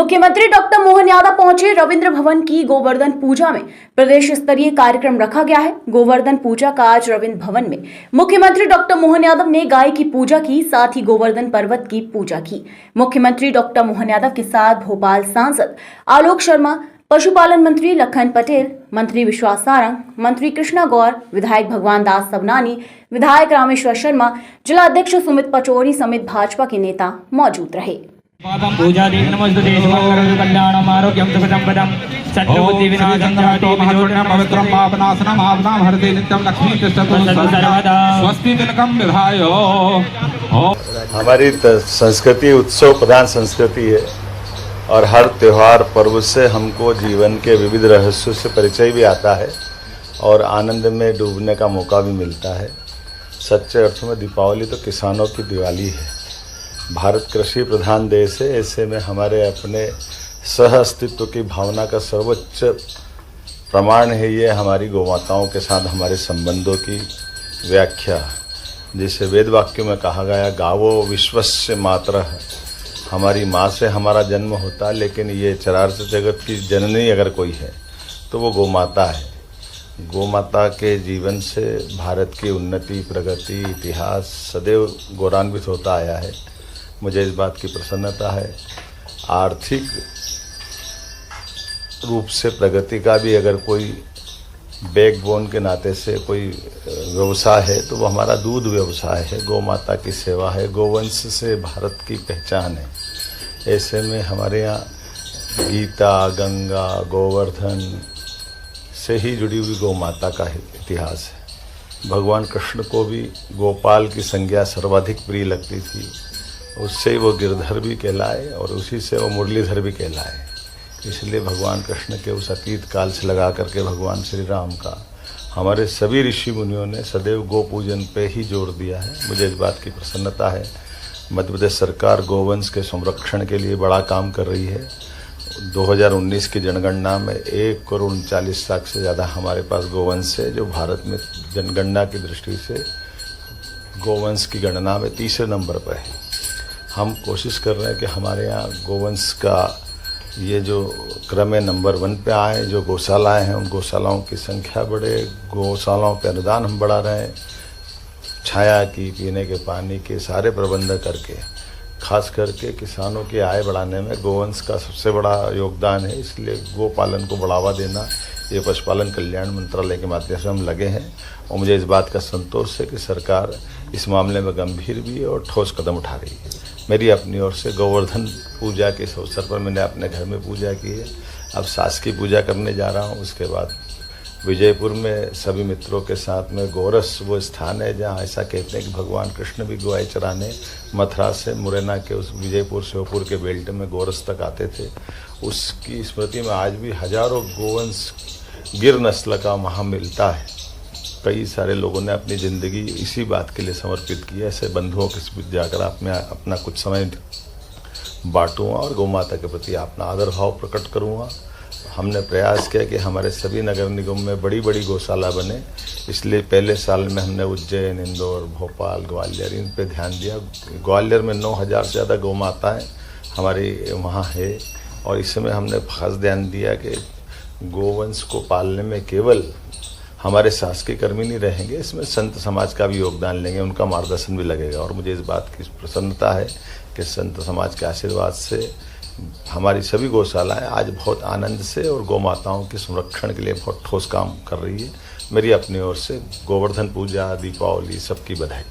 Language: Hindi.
मुख्यमंत्री डॉक्टर मोहन यादव पहुंचे रविंद्र भवन की गोवर्धन पूजा में प्रदेश स्तरीय कार्यक्रम रखा गया है। गोवर्धन पूजा का आज रविंद्र भवन में मुख्यमंत्री डॉक्टर मोहन यादव ने गाय की पूजा की, साथ ही गोवर्धन पर्वत की पूजा की। मुख्यमंत्री डॉक्टर मोहन यादव के साथ भोपाल सांसद आलोक शर्मा, पशुपालन मंत्री लखन पटेल, मंत्री विश्वास सारंग, मंत्री कृष्णा गौर, विधायक भगवान दास सबनानी, विधायक रामेश्वर शर्मा, जिला अध्यक्ष सुमित पचौरी समेत भाजपा के नेता मौजूद रहे। पूजा नमस्ते देशमंगल कल्याणम आरोग्यम सुखदम सत्बुद्धि विनाशम पवित्रम पापनाशनम आपदाम हरते नित्यम लक्ष्मी तिष्ठतु सर्वदा स्वस्ति तिलकम विधायो। हमारी संस्कृति उत्सव प्रधान संस्कृति है और हर त्योहार पर्व से हमको जीवन के विविध रहस्यों से परिचय भी आता है और आनंद में डूबने का मौका भी मिलता है। सच्चे अर्थों में दीपावली तो किसानों की दिवाली है। भारत कृषि प्रधान देश है, ऐसे में हमारे अपने सह अस्तित्व की भावना का सर्वोच्च प्रमाण है ये हमारी गौमाताओं के साथ हमारे संबंधों की व्याख्या, जिसे वेद वाक्यों में कहा गया गावो विश्वस्य मातरः। हमारी माँ से हमारा जन्म होता है, लेकिन ये चराचर जगत की जननी अगर कोई है तो वो गौमाता है। गौमाता के जीवन से भारत की उन्नति, प्रगति, इतिहास सदैव गौरवान्वित होता आया है। मुझे इस बात की प्रसन्नता है। आर्थिक रूप से प्रगति का भी अगर कोई बैकबोन के नाते से कोई व्यवसाय है तो वो हमारा दूध व्यवसाय है, गौ माता की सेवा है, गोवंश से भारत की पहचान है। ऐसे में हमारे यहाँ गीता, गंगा, गोवर्धन से ही जुड़ी हुई गौ माता का इतिहास है। भगवान कृष्ण को भी गोपाल की संज्ञा सर्वाधिक प्रिय लगती थी, उससे वो गिरधर भी कहलाए और उसी से वो मुरलीधर भी कहलाए। इसलिए भगवान कृष्ण के उस अतीत काल से लगा करके भगवान श्री राम का हमारे सभी ऋषि मुनियों ने सदैव गो पूजन पे ही जोर दिया है। मुझे इस बात की प्रसन्नता है। मध्य प्रदेश सरकार गोवंश के संरक्षण के लिए बड़ा काम कर रही है। 2019 की जनगणना में 1,39,00,000 से ज़्यादा हमारे पास गोवंश है, जो भारत में जनगणना की दृष्टि से गोवंश की गणना में तीसरे नंबर पर है। हम कोशिश कर रहे हैं कि हमारे यहाँ गोवंश का ये जो क्रम है नंबर 1 पे आए। जो गौशालाएं हैं उन गौशालाओं की संख्या बढ़े, गौशालाओं पे अनुदान हम बढ़ा रहे हैं, छाया की, पीने के पानी के सारे प्रबंध करके, खास करके किसानों की आय बढ़ाने में गोवंश का सबसे बड़ा योगदान है। इसलिए गोपालन को बढ़ावा देना ये पशुपालन कल्याण मंत्रालय के माध्यम से हम लगे हैं और मुझे इस बात का संतोष है कि सरकार इस मामले में गंभीर भी और ठोस कदम उठा रही है। मेरी अपनी ओर से गोवर्धन पूजा के इस अवसर पर मैंने अपने घर में पूजा की है। अब सास की पूजा करने जा रहा हूँ। उसके बाद विजयपुर में सभी मित्रों के साथ में गोरस वो स्थान है जहाँ ऐसा कहते हैं कि भगवान कृष्ण भी गाय चराने मथुरा से मुरैना के उस विजयपुर श्योपुर के बेल्ट में गोरस तक आते थे। उसकी स्मृति में आज भी हजारों गोवंश गिर नस्ल का वहाँ मिलता है। कई सारे लोगों ने अपनी ज़िंदगी इसी बात के लिए समर्पित की है। ऐसे बंधुओं के बीच जाकर अपना कुछ समय बांटूँगा और गौ माता के प्रति अपना आदर भाव प्रकट करूँगा। हमने प्रयास किया कि हमारे सभी नगर निगम में बड़ी बड़ी गौशाला बने। इसलिए पहले साल में हमने उज्जैन, इंदौर, भोपाल, ग्वालियर इन पे ध्यान दिया। ग्वालियर में 9,000 से ज़्यादा गौ माताएँ हमारी वहाँ है और इस समय हमने खास ध्यान दिया कि गोवंश को पालने में केवल हमारे शासकीय कर्मी नहीं रहेंगे, इसमें संत समाज का भी योगदान लेंगे, उनका मार्गदर्शन भी लगेगा। और मुझे इस बात की प्रसन्नता है कि संत समाज के आशीर्वाद से हमारी सभी गौशालाएं आज बहुत आनंद से और गौ माताओं के संरक्षण के लिए बहुत ठोस काम कर रही है। मेरी अपनी ओर से गोवर्धन पूजा, दीपावली सबकी बधाई।